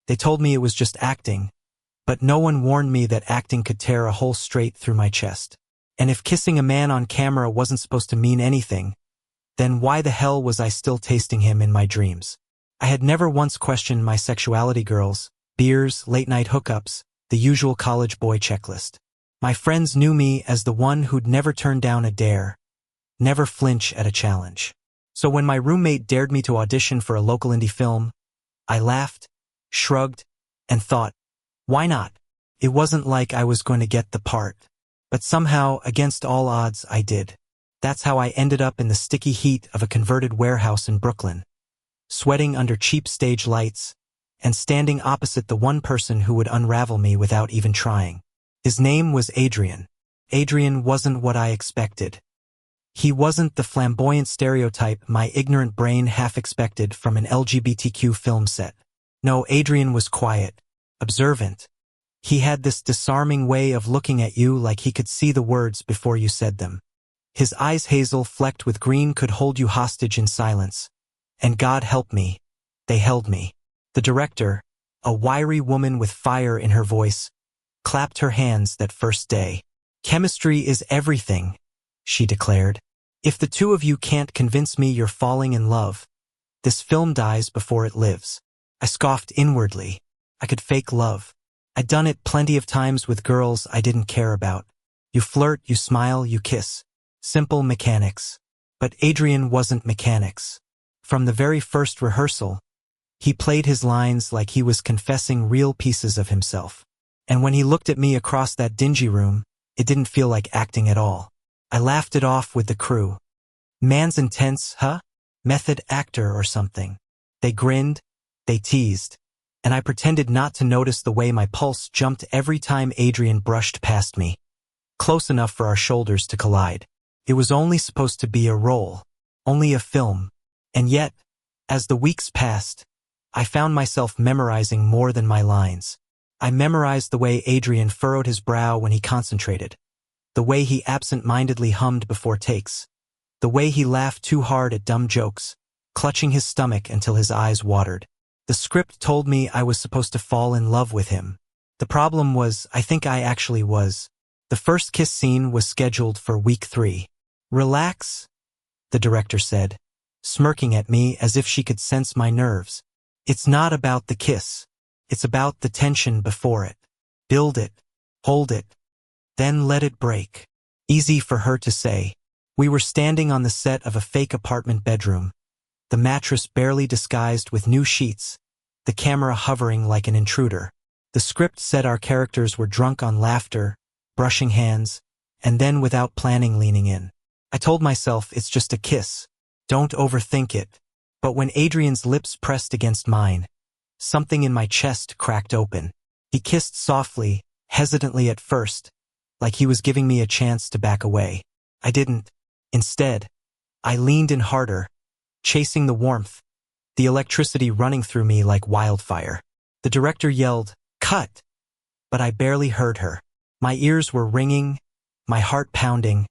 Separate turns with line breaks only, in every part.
They told me it was just acting, but no one warned me that acting could tear a hole straight through my chest. And if kissing a man on camera wasn't supposed to mean anything, then why the hell was I still tasting him in my dreams? I had never once questioned my sexuality. Girls, beers, late-night hookups, the usual college boy checklist. My friends knew me as the one who'd never turn down a dare, never flinch at a challenge. So when my roommate dared me to audition for a local indie film, I laughed, shrugged, and thought, why not? It wasn't like I was going to get the part. But somehow, against all odds, I did. That's how I ended up in the sticky heat of a converted warehouse in Brooklyn, sweating under cheap stage lights, and standing opposite the one person who would unravel me without even trying. His name was Adrian. Adrian wasn't what I expected. He wasn't the flamboyant stereotype my ignorant brain half expected from an LGBTQ film set. No, Adrian was quiet, observant. He had this disarming way of looking at you like he could see the words before you said them. His eyes, hazel flecked with green, could hold you hostage in silence. And God help me, they held me. The director, a wiry woman with fire in her voice, clapped her hands that first day. Chemistry is everything, she declared. If the two of you can't convince me you're falling in love, this film dies before it lives. I scoffed inwardly. I could fake love. I'd done it plenty of times with girls I didn't care about. You flirt, you smile, you kiss. Simple mechanics. But Adrian wasn't mechanics. From the very first rehearsal, he played his lines like he was confessing real pieces of himself. And when he looked at me across that dingy room, it didn't feel like acting at all. I laughed it off with the crew. Man's intense, huh? Method actor or something. They grinned, they teased, and I pretended not to notice the way my pulse jumped every time Adrian brushed past me, close enough for our shoulders to collide. It was only supposed to be a role, only a film. And yet, as the weeks passed, I found myself memorizing more than my lines. I memorized the way Adrian furrowed his brow when he concentrated, the way he absent-mindedly hummed before takes, the way he laughed too hard at dumb jokes, clutching his stomach until his eyes watered. The script told me I was supposed to fall in love with him. The problem was, I think I actually was. The first kiss scene was scheduled for week 3. Relax, the director said, smirking at me as if she could sense my nerves. It's not about the kiss. It's about the tension before it. Build it, hold it, then let it break. Easy for her to say. We were standing on the set of a fake apartment bedroom, the mattress barely disguised with new sheets, the camera hovering like an intruder. The script said our characters were drunk on laughter, brushing hands, and then without planning leaning in. I told myself it's just a kiss. Don't overthink it. But when Adrian's lips pressed against mine, something in my chest cracked open. He kissed softly, hesitantly at first, like he was giving me a chance to back away. I didn't. Instead, I leaned in harder, chasing the warmth, the electricity running through me like wildfire. The director yelled, "Cut!" But I barely heard her. My ears were ringing, my heart pounding,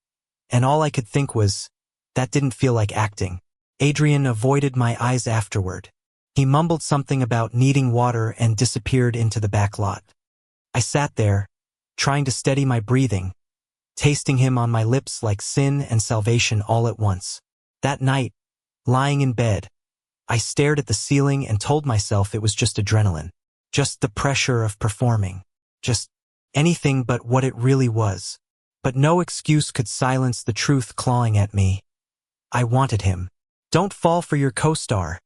and all I could think was, that didn't feel like acting. Adrian avoided my eyes afterward. He mumbled something about needing water and disappeared into the back lot. I sat there, trying to steady my breathing, tasting him on my lips like sin and salvation all at once. That night, lying in bed, I stared at the ceiling and told myself it was just adrenaline, just the pressure of performing, just anything but what it really was. But no excuse could silence the truth clawing at me. I wanted him. Don't fall for your co-star,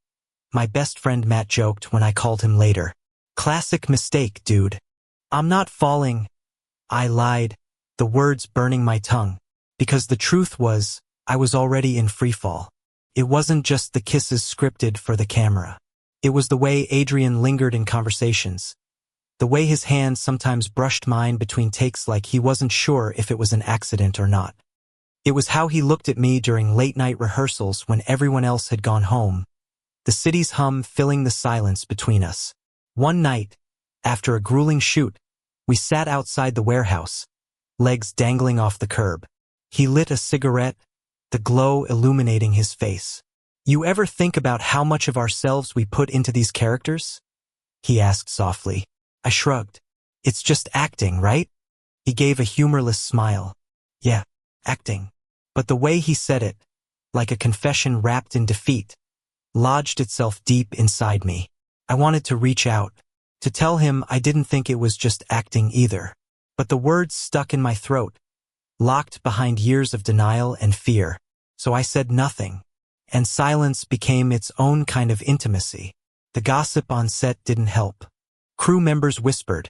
my best friend Matt joked when I called him later. Classic mistake, dude. I'm not falling. I lied, the words burning my tongue, because the truth was, I was already in freefall. It wasn't just the kisses scripted for the camera. It was the way Adrian lingered in conversations, the way his hands sometimes brushed mine between takes like he wasn't sure if it was an accident or not. It was how he looked at me during late-night rehearsals when everyone else had gone home, the city's hum filling the silence between us. One night, after a grueling shoot, we sat outside the warehouse, legs dangling off the curb. He lit a cigarette, the glow illuminating his face. You ever think about how much of ourselves we put into these characters? he asked softly. I shrugged. It's just acting, right? He gave a humorless smile. Yeah, acting. But the way he said it, like a confession wrapped in defeat, lodged itself deep inside me. I wanted to reach out, to tell him I didn't think it was just acting either. But the words stuck in my throat, locked behind years of denial and fear. So I said nothing, and silence became its own kind of intimacy. The gossip on set didn't help. Crew members whispered,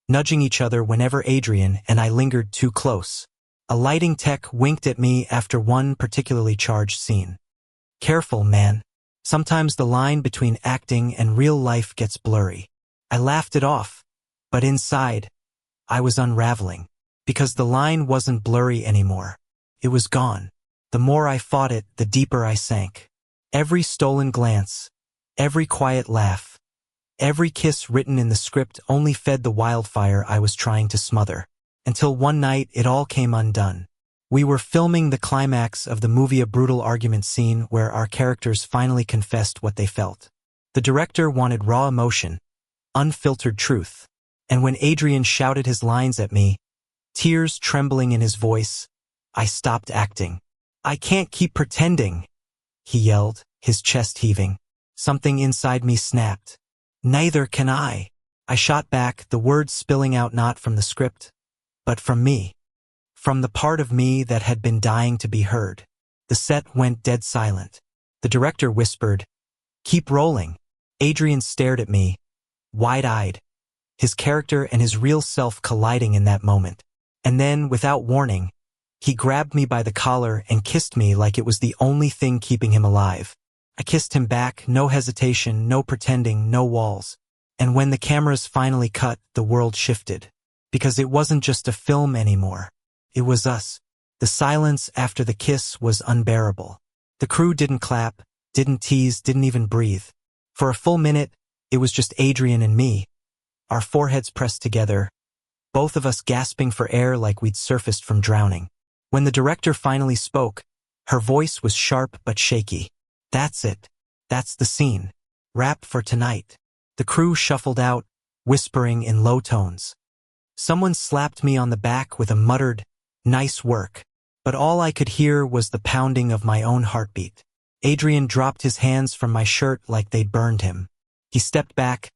nudging each other whenever Adrian and I lingered too close. A lighting tech winked at me after one particularly charged scene. Careful, man. Sometimes the line between acting and real life gets blurry. I laughed it off, but inside, I was unraveling, because the line wasn't blurry anymore. It was gone. The more I fought it, the deeper I sank. Every stolen glance, every quiet laugh, every kiss written in the script only fed the wildfire I was trying to smother. Until one night it all came undone. We were filming the climax of the movie, a brutal argument scene where our characters finally confessed what they felt. The director wanted raw emotion, unfiltered truth. And when Adrian shouted his lines at me, tears trembling in his voice, I stopped acting. I can't keep pretending, he yelled, his chest heaving. Something inside me snapped. Neither can I. I shot back, the words spilling out not from the script, but from me. From the part of me that had been dying to be heard. The set went dead silent. The director whispered, "Keep rolling." Adrian stared at me, wide-eyed, his character and his real self colliding in that moment. And then, without warning, he grabbed me by the collar and kissed me like it was the only thing keeping him alive. I kissed him back, no hesitation, no pretending, no walls. And when the cameras finally cut, the world shifted. Because it wasn't just a film anymore. It was us. The silence after the kiss was unbearable. The crew didn't clap, didn't tease, didn't even breathe. For a full minute, it was just Adrian and me, our foreheads pressed together, both of us gasping for air like we'd surfaced from drowning. When the director finally spoke, her voice was sharp but shaky. That's it. That's the scene. Wrap for tonight. The crew shuffled out, whispering in low tones. Someone slapped me on the back with a muttered, "Nice work." But all I could hear was the pounding of my own heartbeat. Adrian dropped his hands from my shirt like they'd burned him. He stepped back,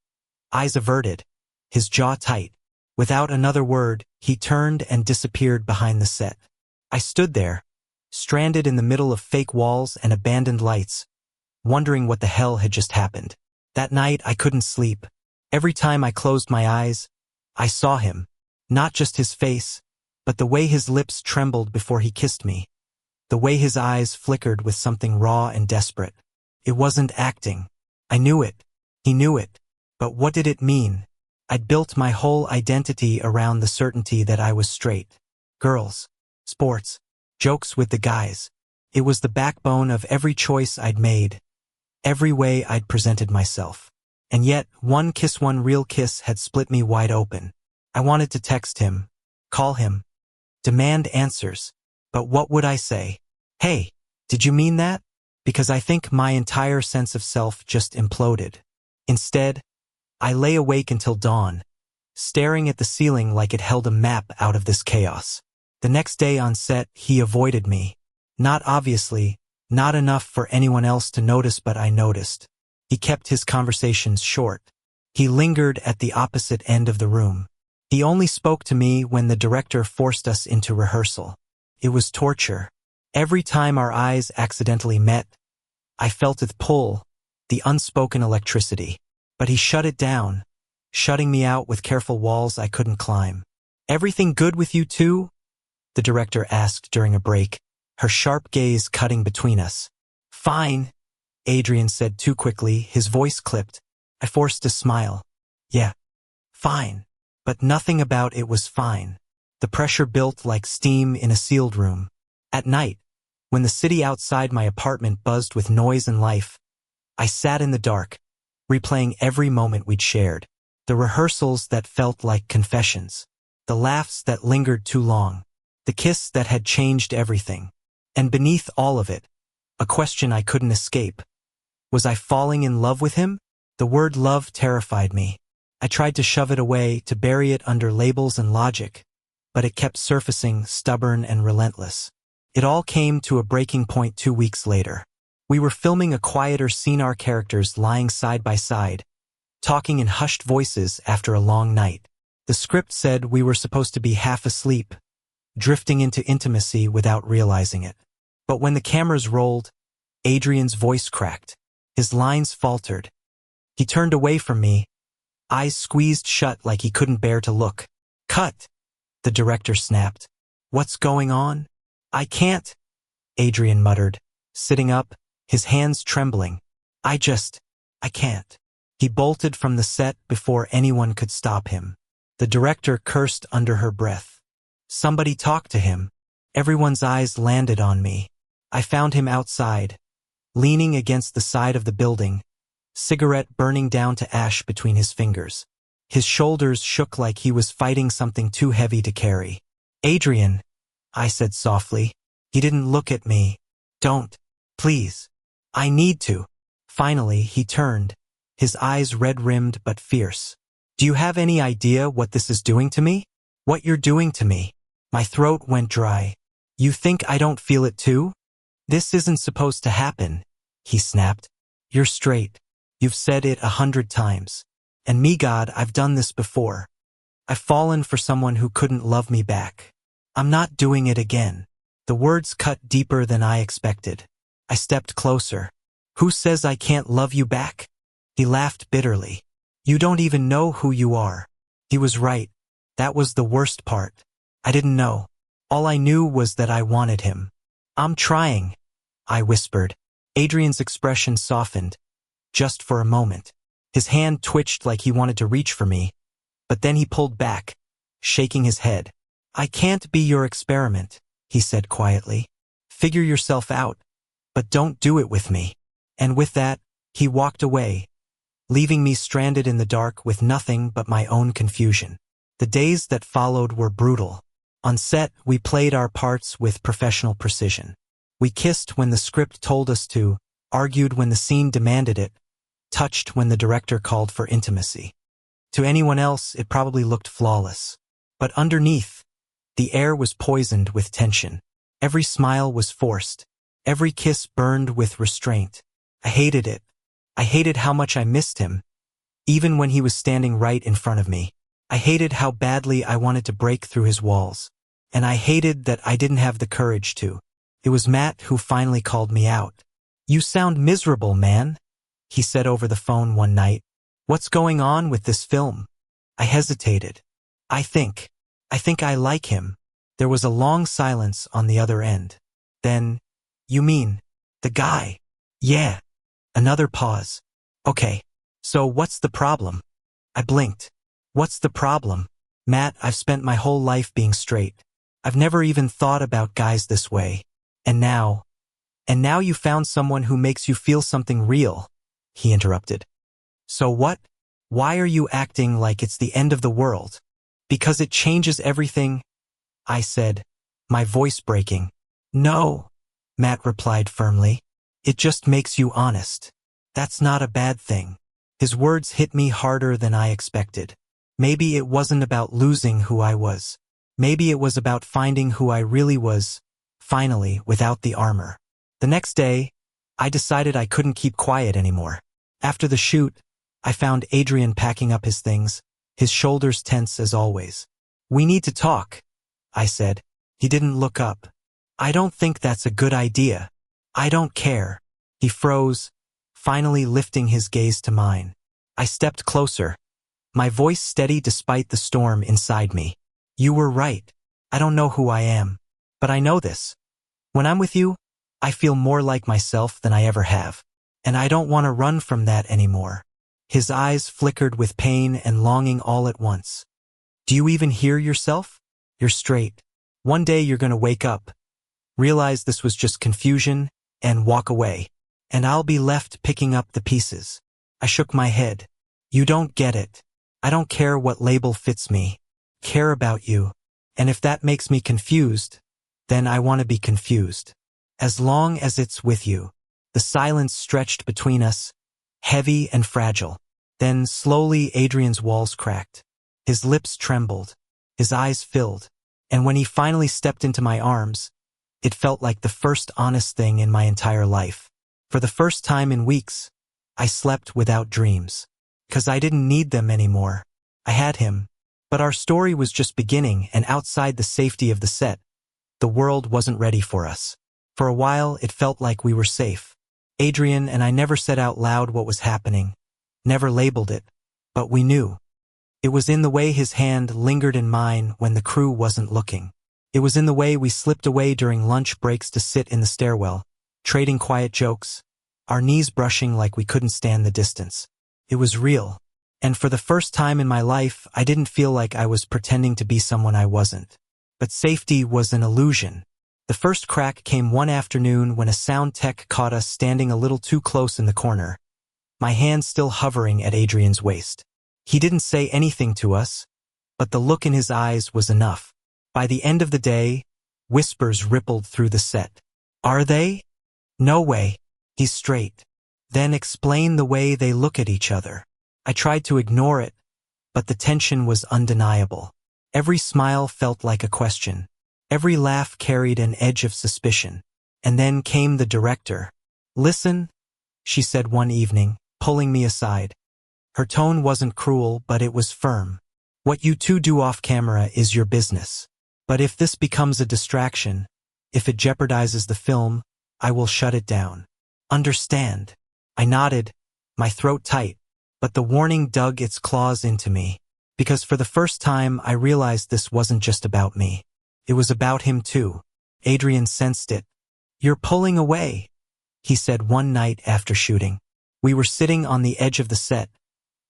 eyes averted, his jaw tight. Without another word, he turned and disappeared behind the set. I stood there, stranded in the middle of fake walls and abandoned lights, wondering what the hell had just happened. That night I couldn't sleep. Every time I closed my eyes, I saw him. Not just his face, but the way his lips trembled before he kissed me. The way his eyes flickered with something raw and desperate. It wasn't acting. I knew it. He knew it. But what did it mean? I'd built my whole identity around the certainty that I was straight. Girls, sports, jokes with the guys. It was the backbone of every choice I'd made, every way I'd presented myself. And yet, one kiss, one real kiss, had split me wide open. I wanted to text him, call him, demand answers. But what would I say? Hey, did you mean that? Because I think my entire sense of self just imploded. Instead, I lay awake until dawn, staring at the ceiling like it held a map out of this chaos. The next day on set, he avoided me. Not obviously, not enough for anyone else to notice, but I noticed. He kept his conversations short. He lingered at the opposite end of the room. He only spoke to me when the director forced us into rehearsal. It was torture. Every time our eyes accidentally met, I felt its pull, the unspoken electricity. But he shut it down, shutting me out with careful walls I couldn't climb. "Everything good with you too?" the director asked during a break, her sharp gaze cutting between us. "Fine," Adrian said too quickly, his voice clipped. I forced a smile. "Yeah, fine." But nothing about it was fine. The pressure built like steam in a sealed room. At night, when the city outside my apartment buzzed with noise and life, I sat in the dark, replaying every moment we'd shared. The rehearsals that felt like confessions. The laughs that lingered too long. The kiss that had changed everything. And beneath all of it, a question I couldn't escape. Was I falling in love with him? The word love terrified me. I tried to shove it away, to bury it under labels and logic, but it kept surfacing, stubborn and relentless. It all came to a breaking point 2 weeks later. We were filming a quieter scene, our characters lying side by side, talking in hushed voices after a long night. The script said we were supposed to be half asleep, drifting into intimacy without realizing it. But when the cameras rolled, Adrian's voice cracked. His lines faltered. He turned away from me, eyes squeezed shut like he couldn't bear to look. "Cut!" the director snapped. "What's going on?" "I can't," Adrian muttered, sitting up, his hands trembling. I can't." He bolted from the set before anyone could stop him. The director cursed under her breath. Somebody talk to him. Everyone's eyes landed on me. I found him outside, leaning against the side of the building, cigarette burning down to ash between his fingers. His shoulders shook like he was fighting something too heavy to carry. "Adrian," I said softly. He didn't look at me. "Don't. Please. I need to." Finally, he turned, his eyes red-rimmed but fierce. "Do you have any idea what this is doing to me? What you're doing to me?" My throat went dry. "You think I don't feel it too? This isn't supposed to happen," he snapped. "You're straight. You've said it 100 times. And me, God, I've done this before. I've fallen for someone who couldn't love me back. I'm not doing it again." The words cut deeper than I expected. I stepped closer. "Who says I can't love you back?" He laughed bitterly. "You don't even know who you are." He was right. That was the worst part. I didn't know. All I knew was that I wanted him. "I'm trying," I whispered. Adrian's expression softened, just for a moment. His hand twitched like he wanted to reach for me, but then he pulled back, shaking his head. "I can't be your experiment," he said quietly. "Figure yourself out, but don't do it with me." And with that, he walked away, leaving me stranded in the dark with nothing but my own confusion. The days that followed were brutal. On set, we played our parts with professional precision. We kissed when the script told us to, argued when the scene demanded it, touched when the director called for intimacy. To anyone else, it probably looked flawless. But underneath, the air was poisoned with tension. Every smile was forced. Every kiss burned with restraint. I hated it. I hated how much I missed him, even when he was standing right in front of me. I hated how badly I wanted to break through his walls. And I hated that I didn't have the courage to. It was Matt who finally called me out. "You sound miserable, man," he said over the phone one night. "What's going on with this film?" I hesitated. I think I like him." There was a long silence on the other end. Then, "You mean, the guy?" "Yeah." Another pause. "Okay. So what's the problem?" I blinked. "What's the problem?" "Matt, I've spent my whole life being straight. I've never even thought about guys this way. And now you found someone who makes you feel something real," he interrupted. "So what? Why are you acting like it's the end of the world?" "Because it changes everything," I said, my voice breaking. "No," Matt replied firmly. "It just makes you honest. That's not a bad thing." His words hit me harder than I expected. Maybe it wasn't about losing who I was. Maybe it was about finding who I really was, finally, without the armor. The next day, I decided I couldn't keep quiet anymore. After the shoot, I found Adrian packing up his things, his shoulders tense as always. "We need to talk," I said. He didn't look up. "I don't think that's a good idea." "I don't care." He froze, finally lifting his gaze to mine. I stepped closer, my voice steady despite the storm inside me. "You were right. I don't know who I am, but I know this. When I'm with you, I feel more like myself than I ever have. And I don't want to run from that anymore." His eyes flickered with pain and longing all at once. "Do you even hear yourself? You're straight. One day you're going to wake up, realize this was just confusion, and walk away. And I'll be left picking up the pieces." I shook my head. "You don't get it. I don't care what label fits me. I care about you. And if that makes me confused, then I want to be confused. As long as it's with you." The silence stretched between us, heavy and fragile. Then, slowly, Adrian's walls cracked. His lips trembled. His eyes filled. And when he finally stepped into my arms, it felt like the first honest thing in my entire life. For the first time in weeks, I slept without dreams. 'Cause I didn't need them anymore. I had him. But our story was just beginning, and outside the safety of the set, the world wasn't ready for us. For a while, it felt like we were safe. Adrian and I never said out loud what was happening, never labeled it, but we knew. It was in the way his hand lingered in mine when the crew wasn't looking. It was in the way we slipped away during lunch breaks to sit in the stairwell, trading quiet jokes, our knees brushing like we couldn't stand the distance. It was real. And for the first time in my life, I didn't feel like I was pretending to be someone I wasn't. But safety was an illusion. The first crack came one afternoon when a sound tech caught us standing a little too close in the corner, my hand still hovering at Adrian's waist. He didn't say anything to us, but the look in his eyes was enough. By the end of the day, whispers rippled through the set. Are they? No way. He's straight. Then explain the way they look at each other. I tried to ignore it, but the tension was undeniable. Every smile felt like a question. Every laugh carried an edge of suspicion. And then came the director. Listen, she said one evening, pulling me aside. Her tone wasn't cruel, but it was firm. What you two do off camera is your business. But if this becomes a distraction, if it jeopardizes the film, I will shut it down. Understand? I nodded, my throat tight, but the warning dug its claws into me. Because for the first time, I realized this wasn't just about me. It was about him too. Adrian sensed it. You're pulling away, he said one night after shooting. We were sitting on the edge of the set,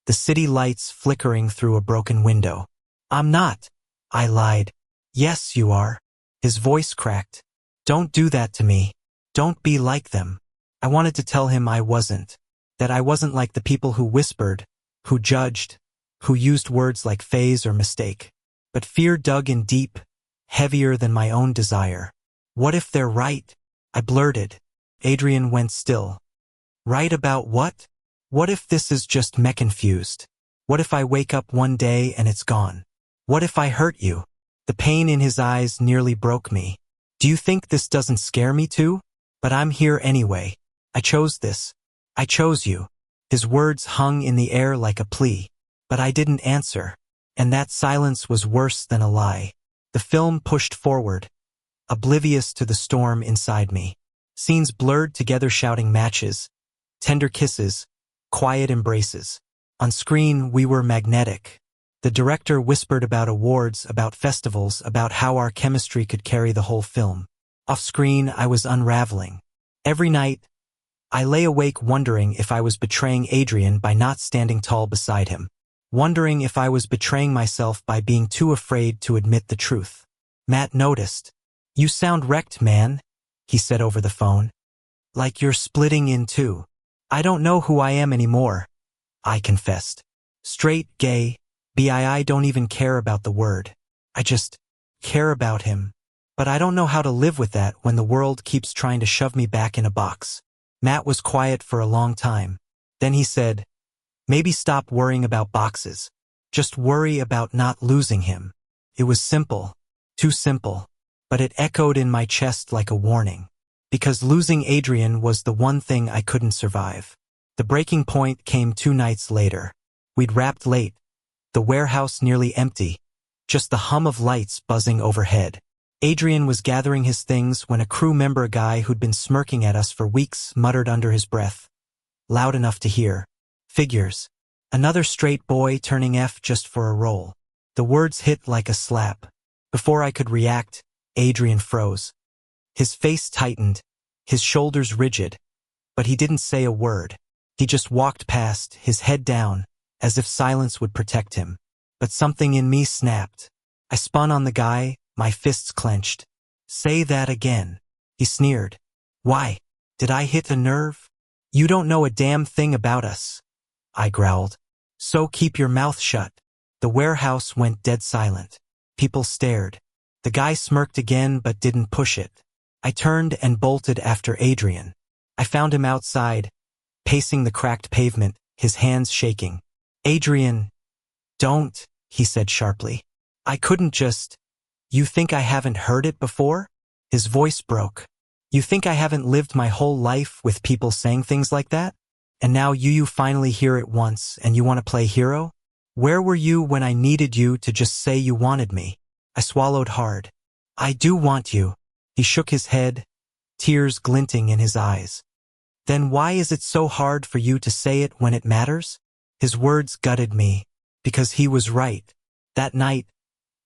the city lights flickering through a broken window. I'm not, I lied. Yes, you are. His voice cracked. Don't do that to me. Don't be like them. I wanted to tell him I wasn't. That I wasn't like the people who whispered, who judged, who used words like phase or mistake. But fear dug in deep, heavier than my own desire. What if they're right? I blurted. Adrian went still. Right about what? What if this is just me confused? What if I wake up one day and it's gone? What if I hurt you? The pain in his eyes nearly broke me. Do you think this doesn't scare me too? But I'm here anyway. I chose this. I chose you. His words hung in the air like a plea. But I didn't answer. And that silence was worse than a lie. The film pushed forward, oblivious to the storm inside me. Scenes blurred together, shouting matches, tender kisses, quiet embraces. On screen, we were magnetic. The director whispered about awards, about festivals, about how our chemistry could carry the whole film. Off screen, I was unraveling. Every night, I lay awake wondering if I was betraying Adrian by not standing tall beside him. Wondering if I was betraying myself by being too afraid to admit the truth. Matt noticed. You sound wrecked, man, he said over the phone. Like you're splitting in two. I don't know who I am anymore, I confessed. Straight, gay, BII don't even care about the word. I just care about him. But I don't know how to live with that when the world keeps trying to shove me back in a box. Matt was quiet for a long time. Then he said, maybe stop worrying about boxes. Just worry about not losing him. It was simple. Too simple. But it echoed in my chest like a warning. Because losing Adrian was the one thing I couldn't survive. The breaking point came 2 nights later. We'd wrapped late. The warehouse nearly empty. Just the hum of lights buzzing overhead. Adrian was gathering his things when a crew member, a guy who'd been smirking at us for weeks, muttered under his breath. Loud enough to hear. Figures. Another straight boy turning F just for a role. The words hit like a slap. Before I could react, Adrian froze. His face tightened, his shoulders rigid, but he didn't say a word. He just walked past, his head down, as if silence would protect him. But something in me snapped. I spun on the guy, my fists clenched. Say that again. He sneered. Why? Did I hit a nerve? You don't know a damn thing about us, I growled. So keep your mouth shut. The warehouse went dead silent. People stared. The guy smirked again but didn't push it. I turned and bolted after Adrian. I found him outside, pacing the cracked pavement, his hands shaking. Adrian, don't, he said sharply. I couldn't just. You think I haven't heard it before? His voice broke. You think I haven't lived my whole life with people saying things like that? And now you finally hear it once and you want to play hero? Where were you when I needed you to just say you wanted me? I swallowed hard. I do want you. He shook his head, tears glinting in his eyes. Then why is it so hard for you to say it when it matters? His words gutted me, because he was right. That night,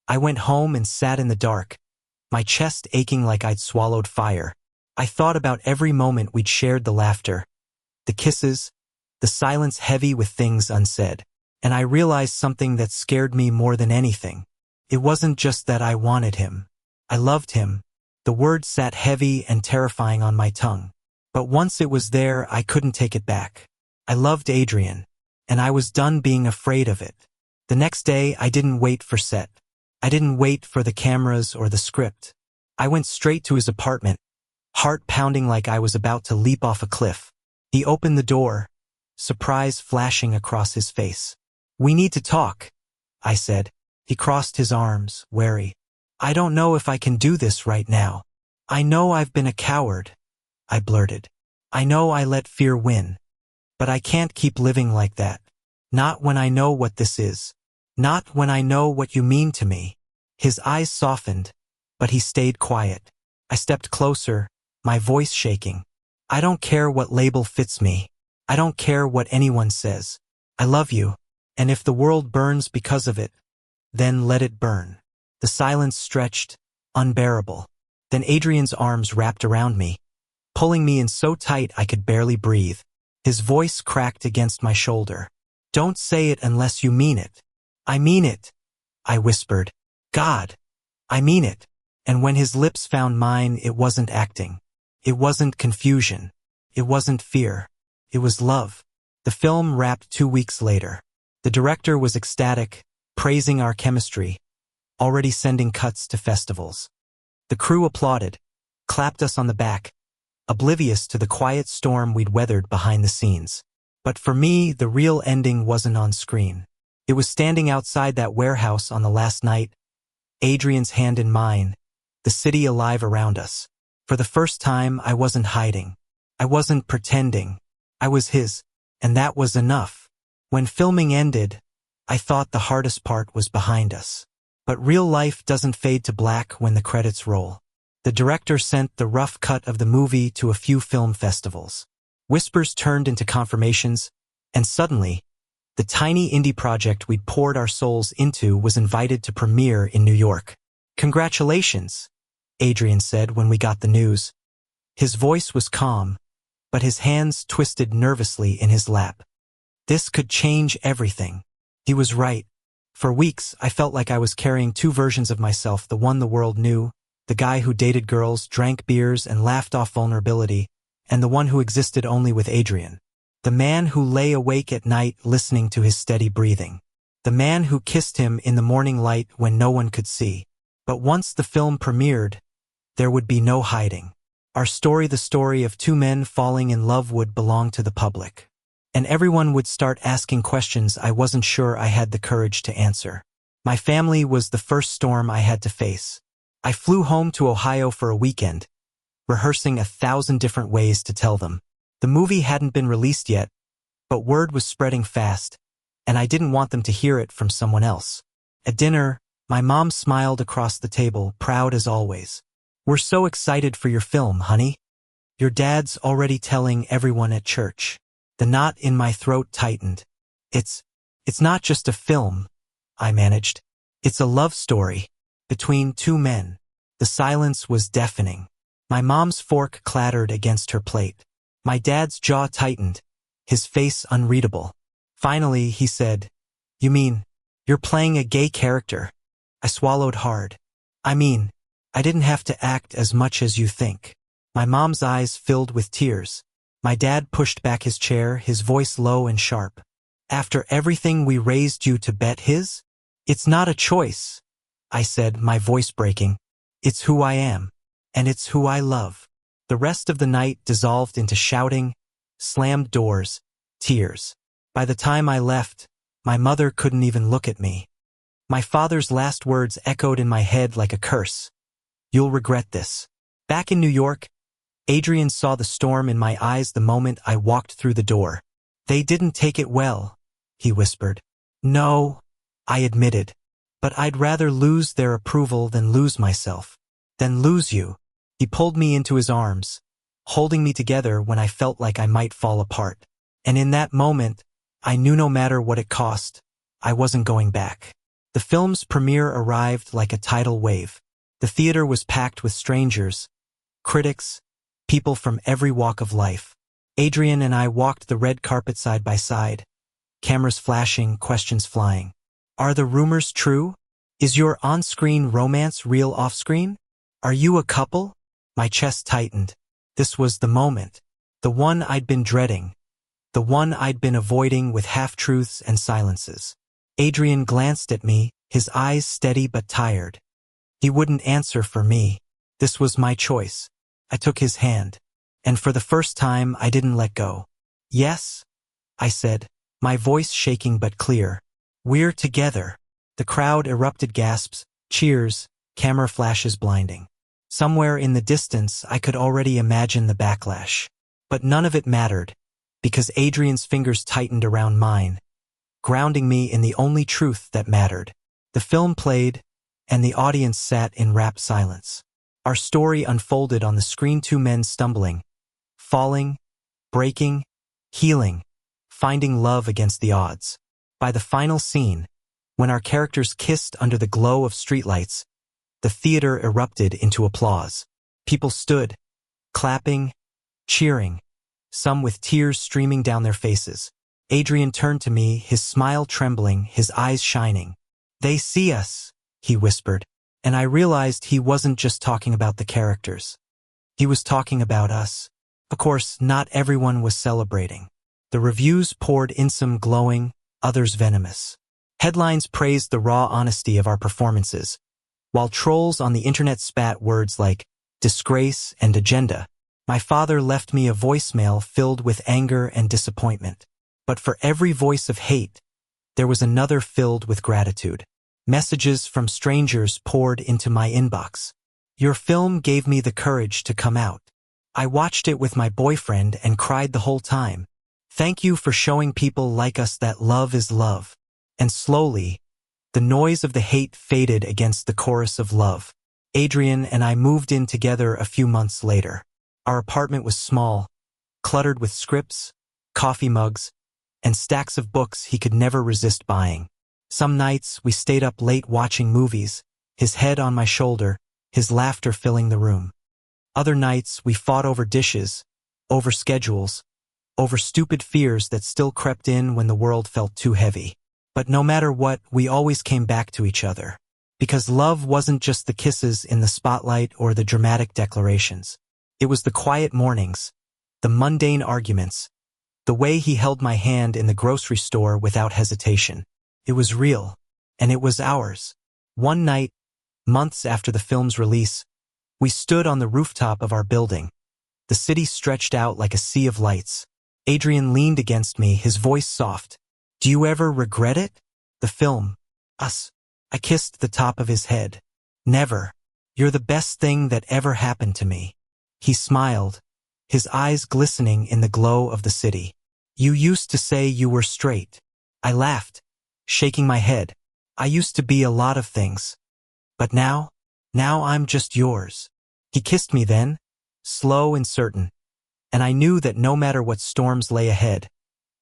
I went home and sat in the dark, my chest aching like I'd swallowed fire. I thought about every moment we'd shared, the laughter, the kisses, the silence heavy with things unsaid. And I realized something that scared me more than anything. It wasn't just that I wanted him. I loved him. The word sat heavy and terrifying on my tongue. But once it was there, I couldn't take it back. I loved Adrian, and I was done being afraid of it. The next day, I didn't wait for set. I didn't wait for the cameras or the script. I went straight to his apartment, heart pounding like I was about to leap off a cliff. He opened the door, surprise flashing across his face. We need to talk, I said. He crossed his arms, wary. I don't know if I can do this right now. I know I've been a coward, I blurted. I know I let fear win. But I can't keep living like that. Not when I know what this is. Not when I know what you mean to me. His eyes softened, but he stayed quiet. I stepped closer, my voice shaking. I don't care what label fits me. I don't care what anyone says. I love you. And if the world burns because of it, then let it burn. The silence stretched, unbearable. Then Adrian's arms wrapped around me, pulling me in so tight I could barely breathe. His voice cracked against my shoulder. Don't say it unless you mean it. I mean it, I whispered. God, I mean it. And when his lips found mine, it wasn't acting. It wasn't confusion. It wasn't fear. It was love. The film wrapped 2 weeks later. The director was ecstatic, praising our chemistry, already sending cuts to festivals. The crew applauded, clapped us on the back, oblivious to the quiet storm we'd weathered behind the scenes. But for me, the real ending wasn't on screen. It was standing outside that warehouse on the last night, Adrian's hand in mine, the city alive around us. For the first time, I wasn't hiding. I wasn't pretending. I was his, and that was enough. When filming ended, I thought the hardest part was behind us. But real life doesn't fade to black when the credits roll. The director sent the rough cut of the movie to a few film festivals. Whispers turned into confirmations, and suddenly, the tiny indie project we'd poured our souls into was invited to premiere in New York. Congratulations, Adrian said when we got the news. His voice was calm, but his hands twisted nervously in his lap. This could change everything. He was right. For weeks, I felt like I was carrying two versions of myself, the one the world knew, the guy who dated girls, drank beers, and laughed off vulnerability, and the one who existed only with Adrian. The man who lay awake at night listening to his steady breathing. The man who kissed him in the morning light when no one could see. But once the film premiered, there would be no hiding. Our story, the story of two men falling in love, would belong to the public. And everyone would start asking questions I wasn't sure I had the courage to answer. My family was the first storm I had to face. I flew home to Ohio for a weekend, rehearsing 1,000 different ways to tell them. The movie hadn't been released yet, but word was spreading fast, and I didn't want them to hear it from someone else. At dinner, my mom smiled across the table, proud as always. We're so excited for your film, honey. Your dad's already telling everyone at church. The knot in my throat tightened. It's not just a film, I managed. It's a love story between two men. The silence was deafening. My mom's fork clattered against her plate. My dad's jaw tightened, his face unreadable. Finally, he said, "You mean, you're playing a gay character?" I swallowed hard. I mean, I didn't have to act as much as you think. My mom's eyes filled with tears. My dad pushed back his chair, his voice low and sharp. After everything we raised you to bet his? It's not a choice, I said, my voice breaking. It's who I am, and it's who I love. The rest of the night dissolved into shouting, slammed doors, tears. By the time I left, My mother couldn't even look at me. My father's last words echoed in my head like a curse. You'll regret this. Back in New York, Adrian saw the storm in my eyes the moment I walked through the door. They didn't take it well, he whispered. No, I admitted. But I'd rather lose their approval than lose myself. Than lose you. He pulled me into his arms, holding me together when I felt like I might fall apart. And in that moment, I knew no matter what it cost, I wasn't going back. The film's premiere arrived like a tidal wave. The theater was packed with strangers, critics, people from every walk of life. Adrian and I walked the red carpet side by side, cameras flashing, questions flying. Are the rumors true? Is your on-screen romance real off-screen? Are you a couple? My chest tightened. This was the moment. The one I'd been dreading. The one I'd been avoiding with half-truths and silences. Adrian glanced at me, his eyes steady but tired. He wouldn't answer for me. This was my choice. I took his hand. And for the first time, I didn't let go. Yes, I said, my voice shaking but clear. We're together. The crowd erupted, gasps, cheers, camera flashes blinding. Somewhere in the distance, I could already imagine the backlash. But none of it mattered, because Adrian's fingers tightened around mine, grounding me in the only truth that mattered. The film played, and the audience sat in rapt silence. Our story unfolded on the screen, two men stumbling, falling, breaking, healing, finding love against the odds. By the final scene, when our characters kissed under the glow of streetlights, the theater erupted into applause. People stood, clapping, cheering, some with tears streaming down their faces. Adrian turned to me, his smile trembling, his eyes shining. They see us, he whispered, and I realized he wasn't just talking about the characters. He was talking about us. Of course, not everyone was celebrating. The reviews poured in, some glowing, others venomous. Headlines praised the raw honesty of our performances, while trolls on the internet spat words like disgrace and agenda. My father left me a voicemail filled with anger and disappointment. But for every voice of hate, there was another filled with gratitude. Messages from strangers poured into my inbox. Your film gave me the courage to come out. I watched it with my boyfriend and cried the whole time. Thank you for showing people like us that love is love. And slowly, the noise of the hate faded against the chorus of love. Adrian and I moved in together a few months later. Our apartment was small, cluttered with scripts, coffee mugs, and stacks of books he could never resist buying. Some nights we stayed up late watching movies, his head on my shoulder, his laughter filling the room. Other nights we fought over dishes, over schedules, over stupid fears that still crept in when the world felt too heavy. But no matter what, we always came back to each other. Because love wasn't just the kisses in the spotlight or the dramatic declarations. It was the quiet mornings, the mundane arguments, the way he held my hand in the grocery store without hesitation. It was real, and it was ours. One night, months after the film's release, we stood on the rooftop of our building. The city stretched out like a sea of lights. Adrian leaned against me, his voice soft. Do you ever regret it? The film. Us. I kissed the top of his head. Never. You're the best thing that ever happened to me. He smiled, his eyes glistening in the glow of the city. You used to say you were straight. I laughed, shaking my head. I used to be a lot of things. But now I'm just yours. He kissed me then, slow and certain, and I knew that no matter what storms lay ahead,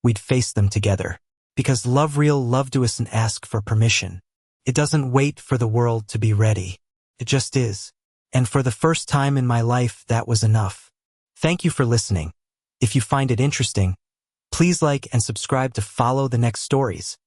we'd face them together. Because real love doesn't ask for permission. It doesn't wait for the world to be ready. It just is. And for the first time in my life, that was enough. Thank you for listening. If you find it interesting, please like and subscribe to follow the next stories.